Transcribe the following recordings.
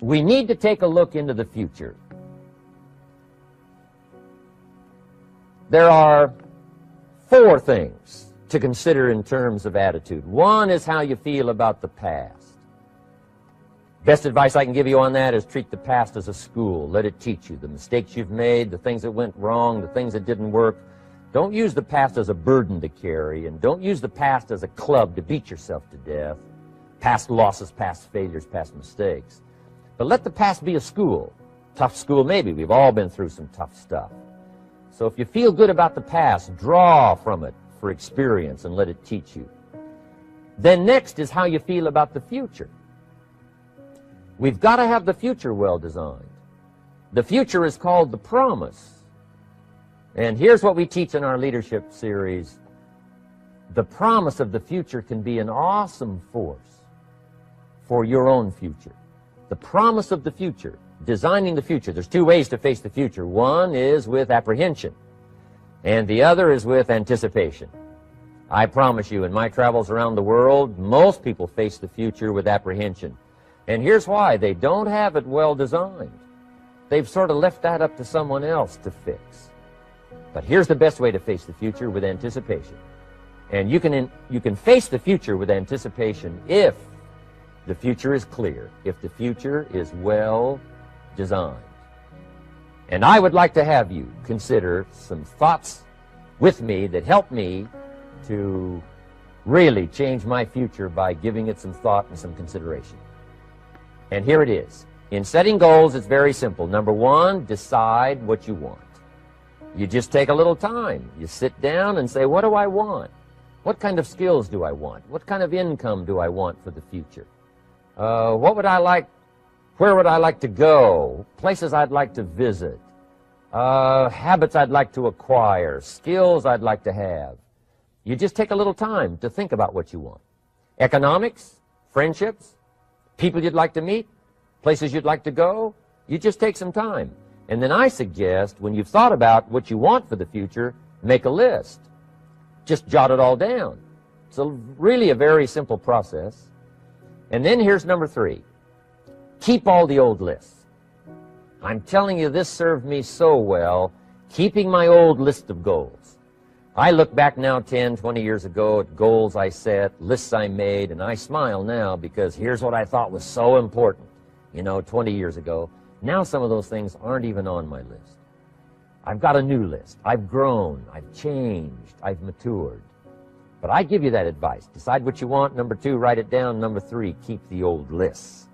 we need to take a look into the future. There are 4 things to consider in terms of attitude. One is how you feel about the past. Best advice I can give you on that is treat the past as a school. Let it teach you the mistakes you've made, the things that went wrong, the things that didn't work. Don't use the past as a burden to carry, and don't use the past as a club to beat yourself to death. Past losses, past failures, past mistakes. But let the past be a school. Tough school maybe. We've all been through some tough stuff. So if you feel good about the past, draw from it for experience and let it teach you. Then next is how you feel about the future. We've got to have the future well designed. The future is called the promise. And here's what we teach in our leadership series. The promise of the future can be an awesome force for your own future. The promise of the future, designing the future. There's 2 ways to face the future. One is with apprehension, and the other is with anticipation. I promise you, in my travels around the world, most people face the future with apprehension. And here's why. They don't have it well designed. They've sort of left that up to someone else to fix. But here's the best way to face the future, with anticipation. And you can face the future with anticipation if the future is clear, if the future is well designed. And I would like to have you consider some thoughts with me that help me to really change my future by giving it some thought and some consideration. And here it is. In setting goals, it's very simple. Number 1, decide what you want. You just take a little time. You sit down and say, what do I want? What kind of skills do I want? What kind of income do I want for the future? What would I like? Where would I like to go? Places I'd like to visit. Habits I'd like to acquire. Skills I'd like to have. You just take a little time to think about what you want. Economics, friendships, people you'd like to meet, places you'd like to go. You just take some time. And then I suggest, when you've thought about what you want for the future, make a list. Just jot it all down. It's really a very simple process. And then here's number 3. Keep all the old lists. I'm telling you, this served me so well, keeping my old list of goals. I look back now 10, 20 years ago at goals I set, lists I made, and I smile now because here's what I thought was so important, 20 years ago. Now some of those things aren't even on my list. I've got a new list. I've grown. I've changed. I've matured. But I give you that advice. Decide what you want. Number 2, write it down. Number 3, keep the old lists.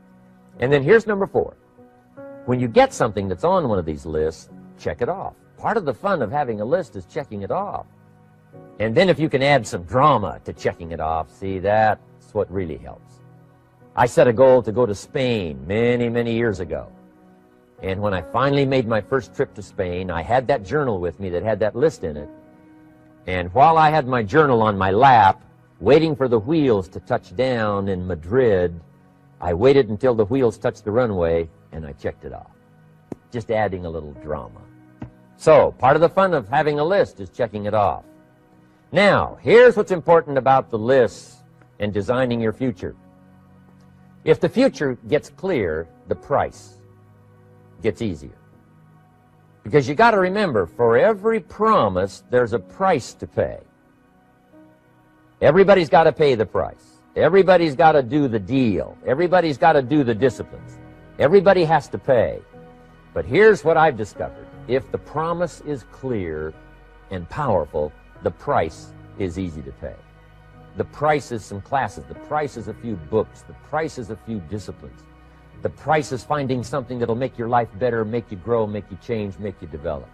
And then here's number 4. When you get something that's on one of these lists, check it off. Part of the fun of having a list is checking it off. And then if you can add some drama to checking it off, see, that's what really helps. I set a goal to go to Spain many, many years ago. And when I finally made my first trip to Spain, I had that journal with me that had that list in it. And while I had my journal on my lap, waiting for the wheels to touch down in Madrid, I waited until the wheels touched the runway, and I checked it off. Just adding a little drama. So, part of the fun of having a list is checking it off. Now, here's what's important about the lists and designing your future. If the future gets clear, the price gets easier. Because you got to remember, for every promise, there's a price to pay. Everybody's got to pay the price. Everybody's got to do the deal. Everybody's got to do the disciplines. Everybody has to pay. But here's what I've discovered. If the promise is clear and powerful, the price is easy to pay. The price is some classes. The price is a few books. The price is a few disciplines. The price is finding something that'll make your life better, make you grow, make you change, make you develop.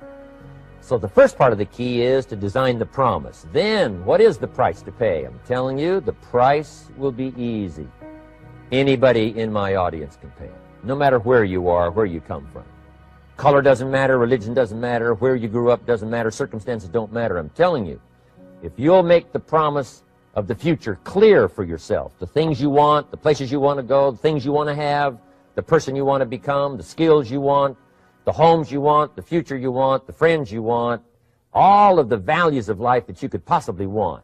So the first part of the key is to design the promise. Then, what is the price to pay? I'm telling you, the price will be easy. Anybody in my audience can pay it, no matter where you are, where you come from. Color doesn't matter, religion doesn't matter, where you grew up doesn't matter, circumstances don't matter. I'm telling you, if you'll make the promise of the future clear for yourself, the things you want, the places you want to go, the things you want to have, the person you want to become, the skills you want, the homes you want, the future you want, the friends you want, all of the values of life that you could possibly want.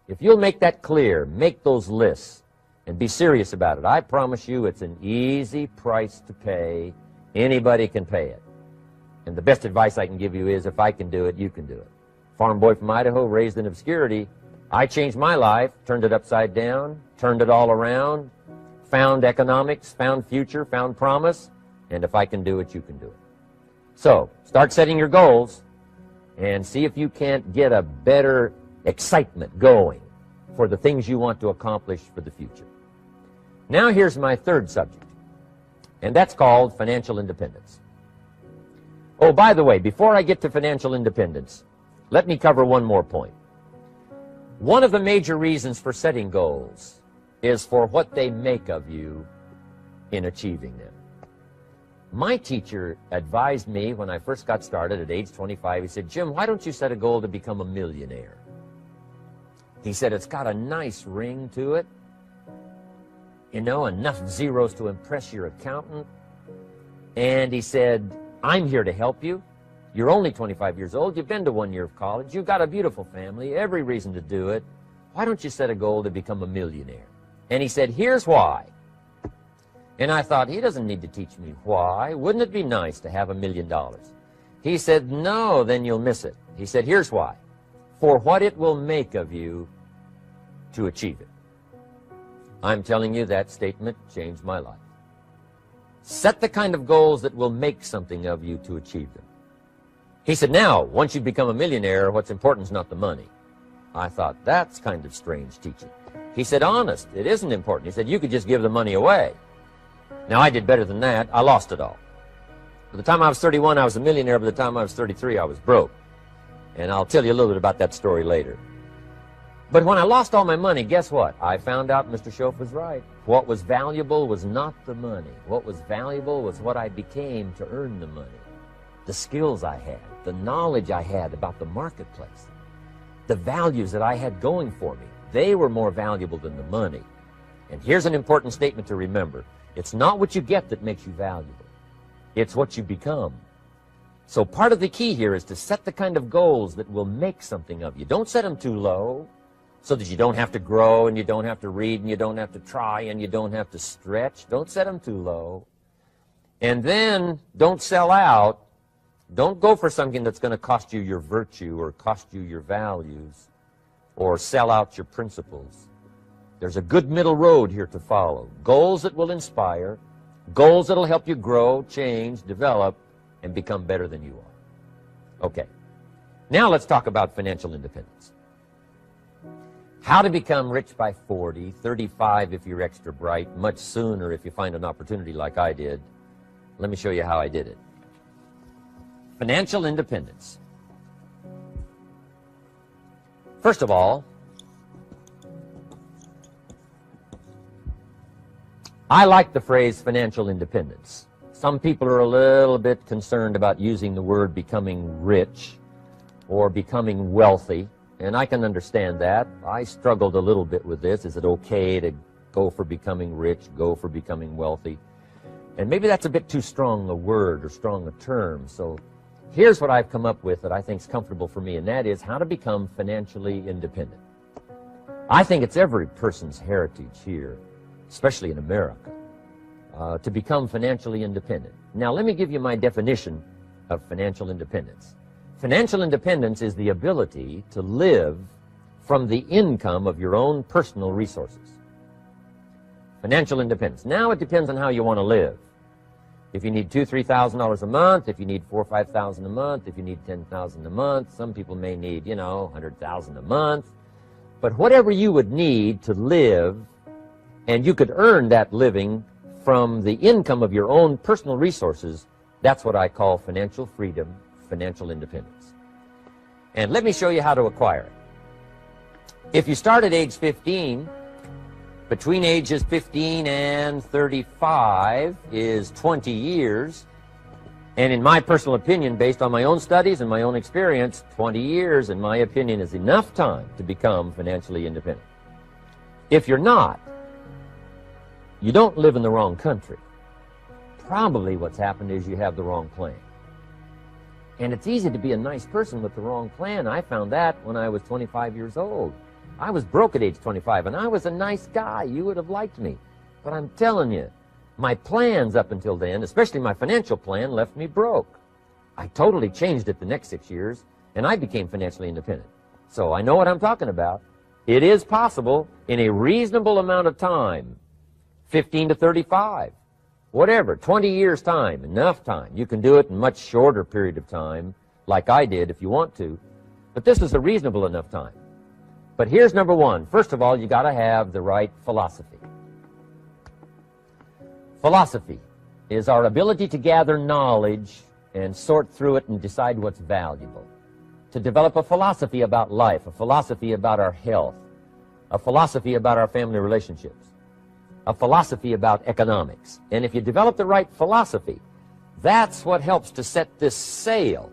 If you'll make that clear, make those lists, and be serious about it. I promise you it's an easy price to pay. Anybody can pay it. And the best advice I can give you is, if I can do it, you can do it. Farm boy from Idaho, raised in obscurity. I changed my life, turned it upside down, turned it all around, found economics, found future, found promise, and if I can do it, you can do it. So, start setting your goals and see if you can't get a better excitement going for the things you want to accomplish for the future. Now here's my third subject, and that's called financial independence. Oh, by the way, before I get to financial independence, let me cover one more point. One of the major reasons for setting goals is for what they make of you in achieving them. My teacher advised me when I first got started at age 25, he said, Jim, why don't you set a goal to become a millionaire? He said, it's got a nice ring to it, you know, enough zeros to impress your accountant. And he said, I'm here to help you. You're only 25 years old. You've been to 1 year of college. You've got a beautiful family, every reason to do it. Why don't you set a goal to become a millionaire? And he said, here's why. And I thought, he doesn't need to teach me why. Wouldn't it be nice to have $1 million? He said, no, then you'll miss it. He said, here's why. For what it will make of you to achieve it. I'm telling you, that statement changed my life. Set the kind of goals that will make something of you to achieve them. He said, now, once you become a millionaire, what's important is not the money. I thought, that's kind of strange teaching. He said, honest, it isn't important. He said, you could just give the money away. Now, I did better than that. I lost it all. By the time I was 31, I was a millionaire. By the time I was 33, I was broke. And I'll tell you a little bit about that story later. But when I lost all my money, guess what? I found out Mr. Schoaf was right. What was valuable was not the money. What was valuable was what I became to earn the money. The skills I had, the knowledge I had about the marketplace, the values that I had going for me. They were more valuable than the money. And here's an important statement to remember. It's not what you get that makes you valuable. It's what you become. So part of the key here is to set the kind of goals that will make something of you. Don't set them too low so that you don't have to grow and you don't have to read and you don't have to try and you don't have to stretch. Don't set them too low. And then don't sell out. Don't go for something that's going to cost you your virtue or cost you your values or sell out your principles. There's a good middle road here to follow. Goals that will inspire, goals that will help you grow, change, develop, and become better than you are. Okay. Now let's talk about financial independence. How to become rich by 40, 35 if you're extra bright, much sooner if you find an opportunity like I did. Let me show you how I did it. Financial independence. First of all, I like the phrase financial independence. Some people are a little bit concerned about using the word becoming rich or becoming wealthy, and I can understand that. I struggled a little bit with this. Is it okay to go for becoming rich, go for becoming wealthy? And maybe that's a bit too strong a word or strong a term. So here's what I've come up with that I think is comfortable for me, and that is how to become financially independent. I think it's every person's heritage here, especially in America, to become financially independent. Now, let me give you my definition of financial independence. Financial independence is the ability to live from the income of your own personal resources. Financial independence. Now, it depends on how you want to live. If you need $2,000, $3,000 a month, if you need $4,000 or $5,000 a month, if you need $10,000 a month, some people may need, $100,000 a month. But whatever you would need to live, and you could earn that living from the income of your own personal resources, that's what I call financial freedom, financial independence. And let me show you how to acquire it. If you start at age 15, between ages 15 and 35 is 20 years. And in my personal opinion, based on my own studies and my own experience, 20 years, in my opinion, is enough time to become financially independent. If you're not, you don't live in the wrong country. Probably what's happened is you have the wrong plan. And it's easy to be a nice person with the wrong plan. I found that when I was 25 years old. I was broke at age 25, and I was a nice guy. You would have liked me. But I'm telling you, my plans up until then, especially my financial plan, left me broke. I totally changed it the next 6 years, and I became financially independent. So I know what I'm talking about. It is possible in a reasonable amount of time, 15 to 35, whatever, 20 years' time, enough time. You can do it in a much shorter period of time, like I did if you want to. But this is a reasonable enough time. But here's number one. First of all, you got to have the right philosophy. Philosophy is our ability to gather knowledge and sort through it and decide what's valuable. To develop a philosophy about life, a philosophy about our health, a philosophy about our family relationships, a philosophy about economics. And if you develop the right philosophy, that's what helps to set this sail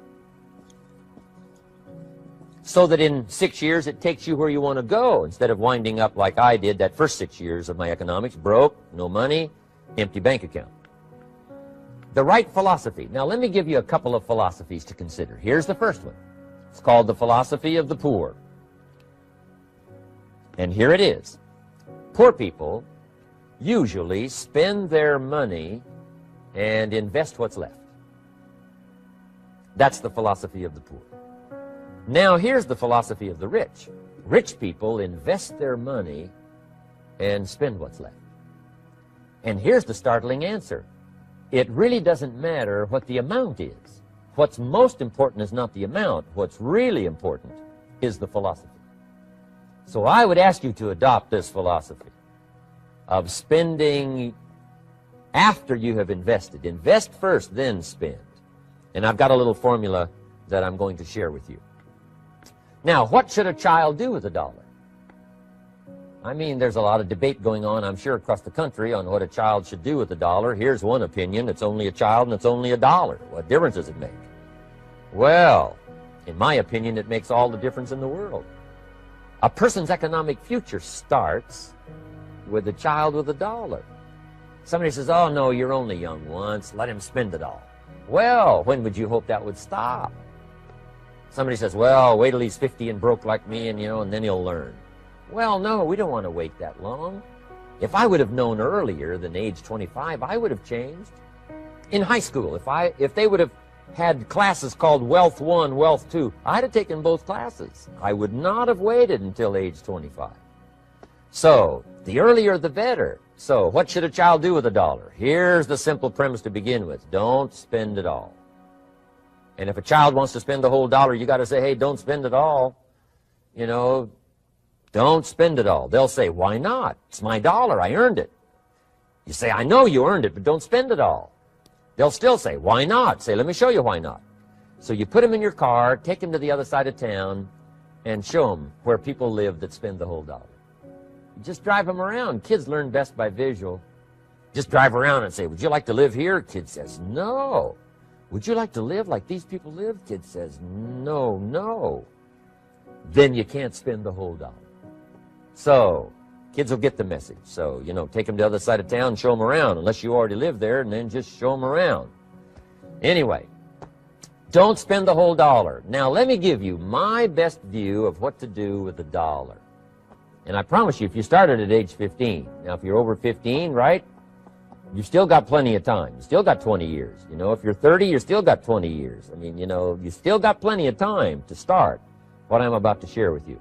so that in 6 years it takes you where you want to go instead of winding up like I did that first 6 years of my economics, broke, no money, empty bank account. The right philosophy. Now let me give you a couple of philosophies to consider. Here's the first one. It's called the philosophy of the poor. And here it is. Poor people usually spend their money and invest what's left. That's the philosophy of the poor. Now here's the philosophy of the rich. Rich people invest their money and spend what's left. And here's the startling answer. It really doesn't matter what the amount is. What's most important is not the amount. What's really important is the philosophy. So I would ask you to adopt this philosophy of spending after you have invested. Invest first, then spend. And I've got a little formula that I'm going to share with you. Now, what should a child do with a dollar? I mean, there's a lot of debate going on, I'm sure, across the country on what a child should do with a dollar. Here's one opinion. It's only a child and it's only $1. What difference does it make? Well, in my opinion, it makes all the difference in the world. A person's economic future starts with a child with $1. Somebody says, oh, no, you're only young once. Let him spend it all. Well, when would you hope that would stop? Somebody says, well, wait till he's 50 and broke like me, and, and then he'll learn. Well, no, we don't want to wait that long. If I would have known earlier than age 25, I would have changed. In high school, if they would have had classes called Wealth 1, Wealth 2, I'd have taken both classes. I would not have waited until age 25. So, the earlier the better. So, what should a child do with a dollar? Here's the simple premise to begin with. Don't spend it all. And if a child wants to spend the whole dollar, you got to say, hey, don't spend it all. Don't spend it all. They'll say, why not? It's my dollar. I earned it. You say, I know you earned it, but don't spend it all. They'll still say, why not? Say, let me show you why not. So you put them in your car, take them to the other side of town, and show them where people live that spend the whole dollar. Just drive them around. Kids learn best by visual. Just drive around and say, would you like to live here? Kid says, no. Would you like to live like these people live? Kid says, no, no. Then you can't spend the whole dollar. So, kids will get the message. So, take them to the other side of town and show them around, unless you already live there, and then just show them around. Anyway, don't spend the whole dollar. Now, let me give you my best view of what to do with the dollar. And I promise you, if you started at age 15, now if you're over 15, right, you've still got plenty of time. You still got 20 years. If you're 30, you still got 20 years. I mean, you still got plenty of time to start what I'm about to share with you.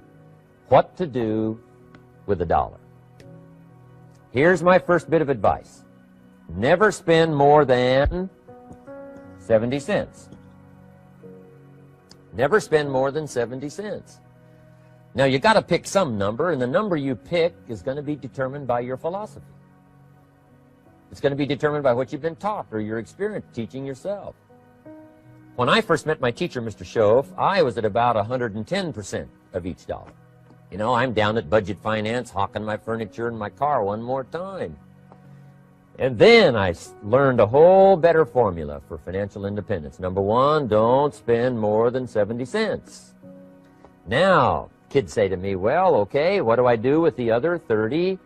What to do with a dollar. Here's my first bit of advice. Never spend more than 70 cents. Never spend more than 70 cents. Now, you got to pick some number, and the number you pick is going to be determined by your philosophy. It's going to be determined by what you've been taught or your experience teaching yourself. When I first met my teacher, Mr. Schoaf, I was at about 110% of each dollar. I'm down at budget finance, hawking my furniture in my car one more time. And then I learned a whole better formula for financial independence. Number one, don't spend more than 70 cents. Now, kids say to me, well, okay, what do I do with the other 30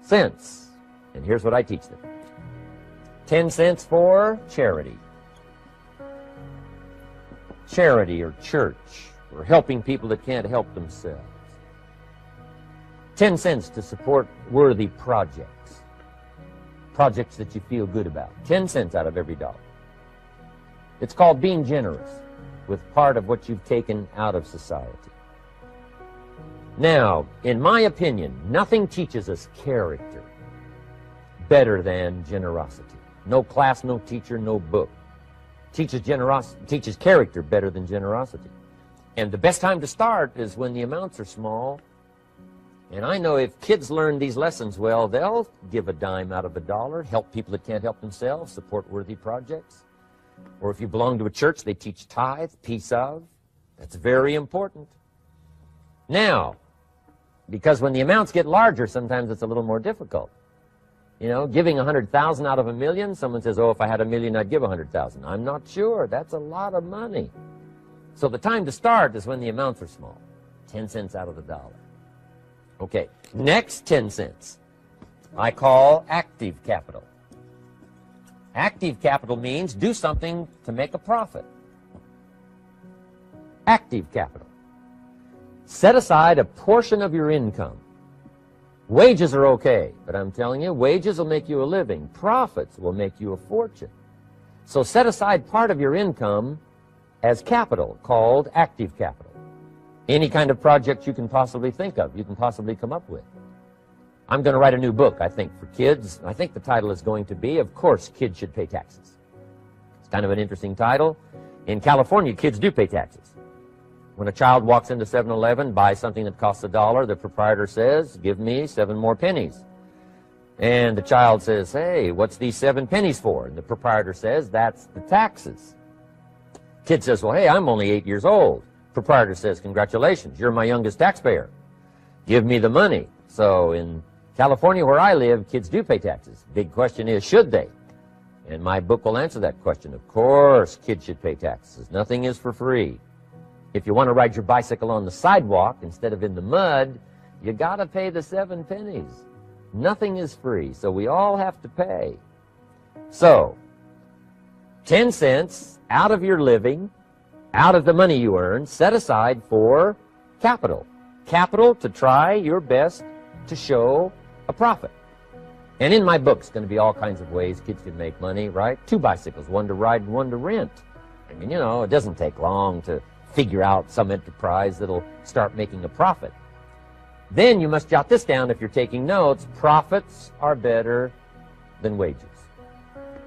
cents? And here's what I teach them. 10 cents for charity. Charity or church, or helping people that can't help themselves. 10 cents to support worthy projects. Projects that you feel good about. 10 cents out of every dollar. It's called being generous with part of what you've taken out of society. Now, in my opinion, nothing teaches us character better than generosity. No class, no teacher, no book teaches character better than generosity. And the best time to start is when the amounts are small. And I know if kids learn these lessons well, they'll give a dime out of a dollar, help people that can't help themselves, support worthy projects. Or if you belong to a church, they teach tithe, piece of. That's very important. Now, because when the amounts get larger, sometimes it's a little more difficult. You know, giving 100,000 out of a million, someone says, oh, if I had a million, I'd give 100,000. I'm not sure. That's a lot of money. So the time to start is when the amounts are small. 10 cents out of the dollar. Okay, next 10 cents I call active capital. Active capital means do something to make a profit. Active capital. Set aside a portion of your income. Wages are okay, but I'm telling you, wages will make you a living. Profits will make you a fortune. So set aside part of your income as capital, called active capital. Any kind of project you can possibly think of, you can possibly come up with. I'm going to write a new book, I think, for kids. I think the title is going to be, Of Course Kids Should Pay Taxes. It's kind of an interesting title. In California, kids do pay taxes. When a child walks into 7-Eleven, buys something that costs $1, the proprietor says, give me 7 more pennies. And the child says, hey, what's these 7 pennies for? And the proprietor says, that's the taxes. Kid says, well, hey, I'm only 8 years old. Proprietor says, congratulations, you're my youngest taxpayer. Give me the money. So in California, where I live, kids do pay taxes. Big question is, should they? And my book will answer that question. Of course, kids should pay taxes. Nothing is for free. If you want to ride your bicycle on the sidewalk instead of in the mud, you got to pay the 7 pennies. Nothing is free, so we all have to pay. So, 10 cents out of your living, out of the money you earn, set aside for capital. Capital to try your best to show a profit. And in my book, it's going to be all kinds of ways kids can make money, right? 2 bicycles, one to ride and one to rent. I mean, you know, it doesn't take long to figure out some enterprise that'll start making a profit. Then you must jot this down if you're taking notes. Profits are better than wages.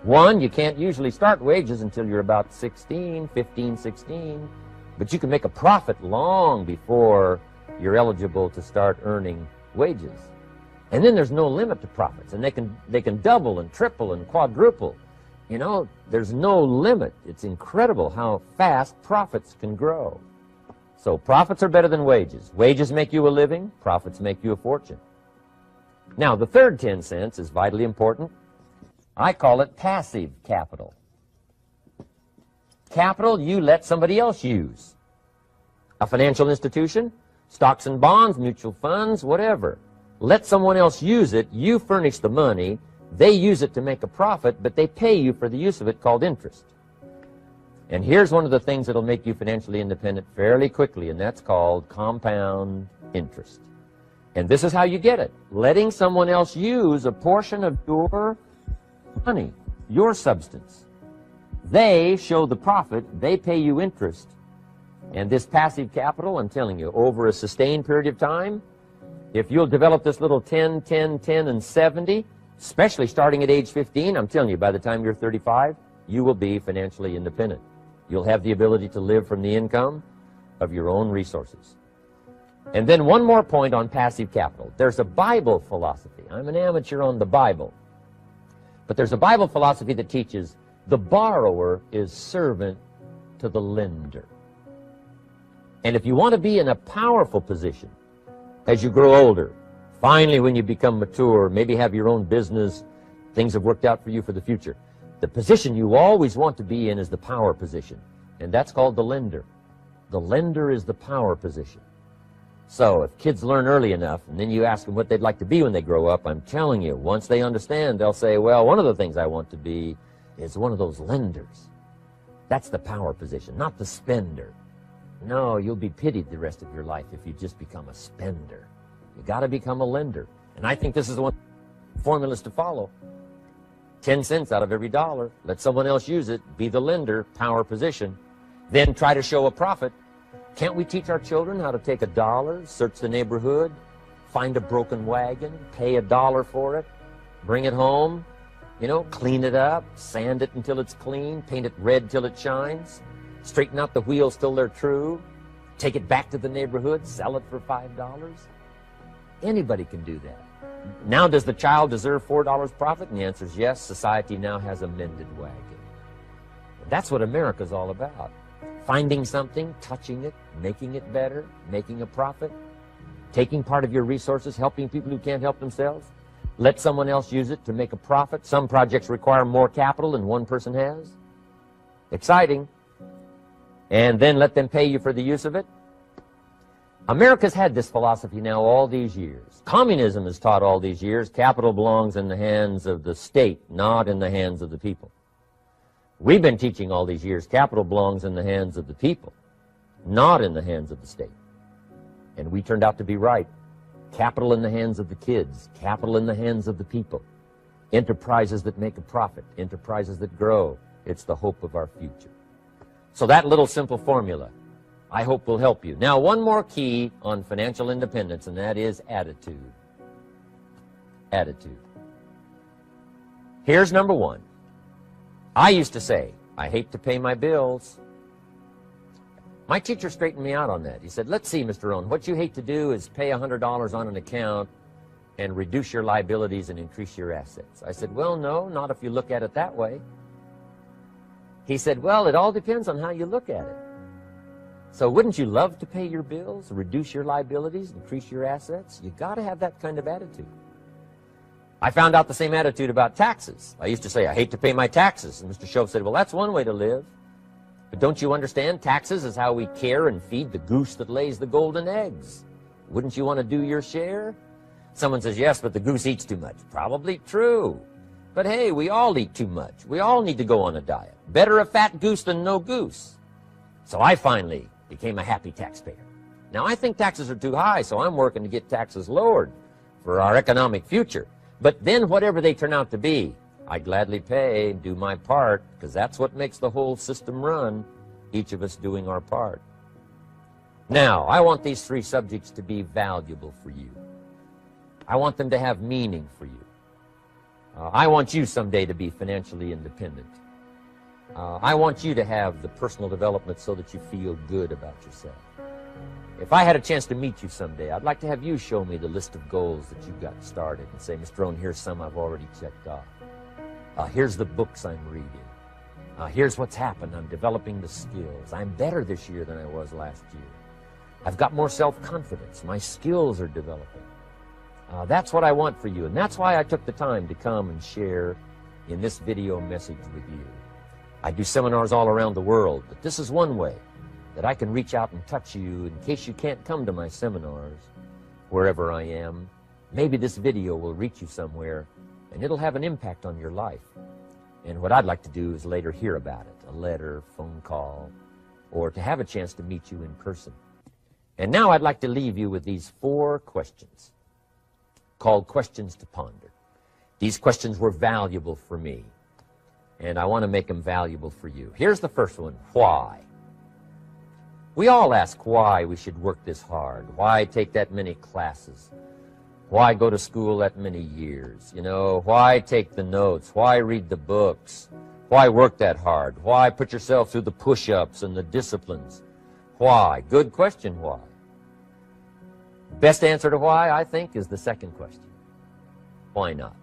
1, you can't usually start wages until you're about 16, 15, 16. But you can make a profit long before you're eligible to start earning wages. And then there's no limit to profits. And they can double and triple and quadruple. You know, there's no limit. It's incredible how fast profits can grow. So profits are better than wages. Wages make you a living. Profits make you a fortune. Now, the third 10 cents is vitally important. I call it passive capital. Capital you let somebody else use. A financial institution, stocks and bonds, mutual funds, whatever. Let someone else use it. You furnish the money. They use it to make a profit, but they pay you for the use of it, called interest. And here's one of the things that'll make you financially independent fairly quickly, and that's called compound interest. And this is how you get it. Letting someone else use a portion of your money, your substance. They show the profit, they pay you interest. And this passive capital, I'm telling you, over a sustained period of time, if you'll develop this little 10, 10, 10, and 70, especially starting at age 15, I'm telling you, by the time you're 35, you will be financially independent. You'll have the ability to live from the income of your own resources. And then one more point on passive capital. There's a Bible philosophy. I'm an amateur on the Bible. But there's a Bible philosophy that teaches the borrower is servant to the lender. And if you want to be in a powerful position as you grow older, finally when you become mature, maybe have your own business, things have worked out for you for the future, the position you always want to be in is the power position. And that's called the lender. The lender is the power position. So if kids learn early enough, and then you ask them what they'd like to be when they grow up, I'm telling you, once they understand, they'll say, well, one of the things I want to be is one of those lenders. That's the power position, not the spender. No, you'll be pitied the rest of your life if you just become a spender. You got to become a lender. And I think this is the one formulas to follow. 10 cents out of every dollar. Let someone else use it. Be the lender, power position. Then try to show a profit. Can't we teach our children how to take $1, search the neighborhood, find a broken wagon, pay $1 for it, bring it home, you know, clean it up, sand it until it's clean, paint it red till it shines, straighten out the wheels till they're true, take it back to the neighborhood, sell it for $5? Anybody can do that. Now, does the child deserve $4 profit? And the answer is yes. Society now has a mended wagon. That's what America's all about. Finding something, touching it, making it better, making a profit, taking part of your resources, helping people who can't help themselves. Let someone else use it to make a profit. Some projects require more capital than one person has. Exciting. And then let them pay you for the use of it. America's had this philosophy now all these years. Communism has taught all these years capital belongs in the hands of the state, not in the hands of the people. We've been teaching all these years capital belongs in the hands of the people, not in the hands of the state. And we turned out to be right. Capital in the hands of the kids, capital in the hands of the people. Enterprises that make a profit, enterprises that grow. It's the hope of our future. So that little simple formula, I hope, will help you. Now, one more key on financial independence, and that is attitude. Attitude. Here's number one. I used to say, I hate to pay my bills. My teacher straightened me out on that. He said, let's see, Mr. Rohn, what you hate to do is pay $100 on an account and reduce your liabilities and increase your assets. I said, well, no, not if you look at it that way. He said, well, it all depends on how you look at it. So wouldn't you love to pay your bills, reduce your liabilities, increase your assets? You got to have that kind of attitude. I found out the same attitude about taxes. I used to say, I hate to pay my taxes. And Mr. Shove said, well, that's one way to live. But don't you understand? Taxes is how we care and feed the goose that lays the golden eggs. Wouldn't you want to do your share? Someone says, yes, but the goose eats too much. Probably true. But hey, we all eat too much. We all need to go on a diet. Better a fat goose than no goose. So I finally became a happy taxpayer. Now, I think taxes are too high, so I'm working to get taxes lowered for our economic future. But then whatever they turn out to be, I gladly pay and do my part, because that's what makes the whole system run, each of us doing our part. Now, I want these three subjects to be valuable for you. I want them to have meaning for you. I want you someday to be financially independent. I want you to have the personal development so that you feel good about yourself. If I had a chance to meet you someday, I'd like to have you show me the list of goals that you've got started and say, Mr. Rohn, here's some I've already checked off. Here's the books I'm reading. Here's what's happened. I'm developing the skills. I'm better this year than I was last year. I've got more self-confidence. My skills are developing. That's what I want for you, and that's why I took the time to come and share in this video message with you. I do seminars all around the world, but this is one way that I can reach out and touch you in case you can't come to my seminars wherever I am. Maybe this video will reach you somewhere, and it'll have an impact on your life. And what I'd like to do is later hear about it, a letter, phone call, or to have a chance to meet you in person. And now I'd like to leave you with these 4 questions called Questions to Ponder. These questions were valuable for me, and I want to make them valuable for you. Here's the first one, why? We all ask why we should work this hard, why take that many classes, why go to school that many years, you know, why take the notes, why read the books, why work that hard, why put yourself through the push-ups and the disciplines, why? Good question, why? Best answer to why, I think, is the second question. Why not?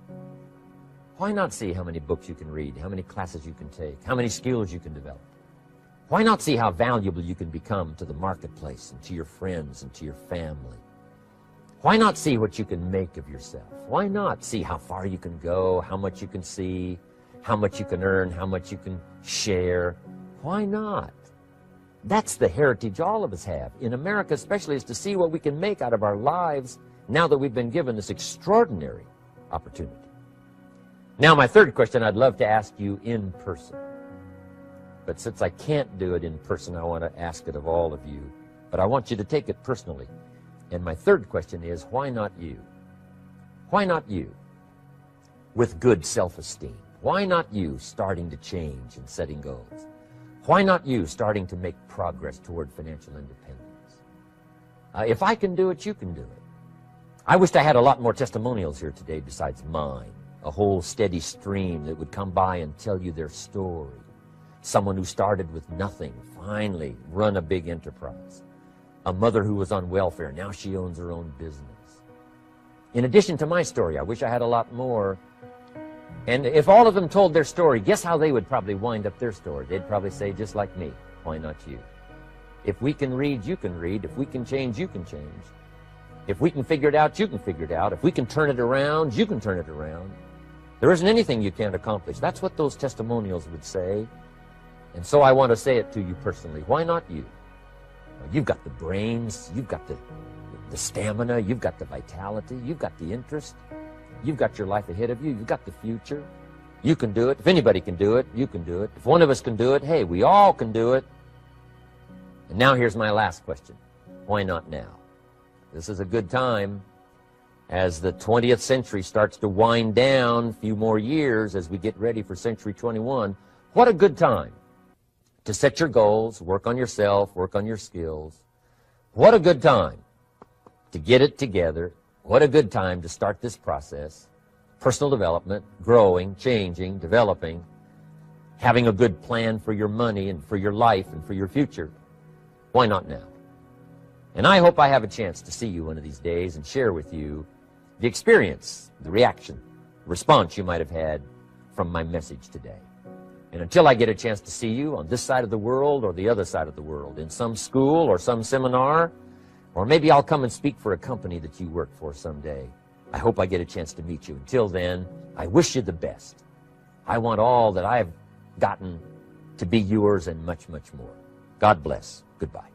Why not see how many books you can read, how many classes you can take, how many skills you can develop? Why not see how valuable you can become to the marketplace and to your friends and to your family? Why not see what you can make of yourself? Why not see how far you can go, how much you can see, how much you can earn, how much you can share? Why not? That's the heritage all of us have, in America especially, is to see what we can make out of our lives now that we've been given this extraordinary opportunity. Now, my third question I'd love to ask you in person. But since I can't do it in person, I want to ask it of all of you. But I want you to take it personally And my third question is, why not you? Why not you with good self-esteem? Why not you starting to change and setting goals? Why not you starting to make progress toward financial independence? If I can do it, you can do it. I wished I had a lot more testimonials here today besides mine. A whole steady stream that would come by and tell you their story. Someone who started with nothing, finally run a big enterprise. A mother who was on welfare, now she owns her own business. In addition to my story, I wish I had a lot more. And if all of them told their story, guess how they would probably wind up their story? They'd probably say, just like me, why not you? If we can read, you can read. If we can change, you can change. If we can figure it out, you can figure it out. If we can turn it around, you can turn it around. There isn't anything you can't accomplish. That's what those testimonials would say. And so I want to say it to you personally. Why not you? You've got the brains. You've got the stamina. You've got the vitality. You've got the interest. You've got your life ahead of you. You've got the future. You can do it. If anybody can do it, you can do it. If one of us can do it, hey, we all can do it. And now here's my last question. Why not now? This is a good time. As the 20th century starts to wind down, a few more years as we get ready for century 21, what a good time to set your goals, work on yourself, work on your skills. What a good time to get it together. What a good time to start this process. Personal development, growing, changing, developing, having a good plan for your money and for your life and for your future. Why not now? And I hope I have a chance to see you one of these days and share with you the experience, the reaction, response you might have had from my message today. And until I get a chance to see you on this side of the world or the other side of the world, in some school or some seminar, or maybe I'll come and speak for a company that you work for someday, I hope I get a chance to meet you. Until then, I wish you the best. I want all that I've gotten to be yours and much, much more. God bless. Goodbye.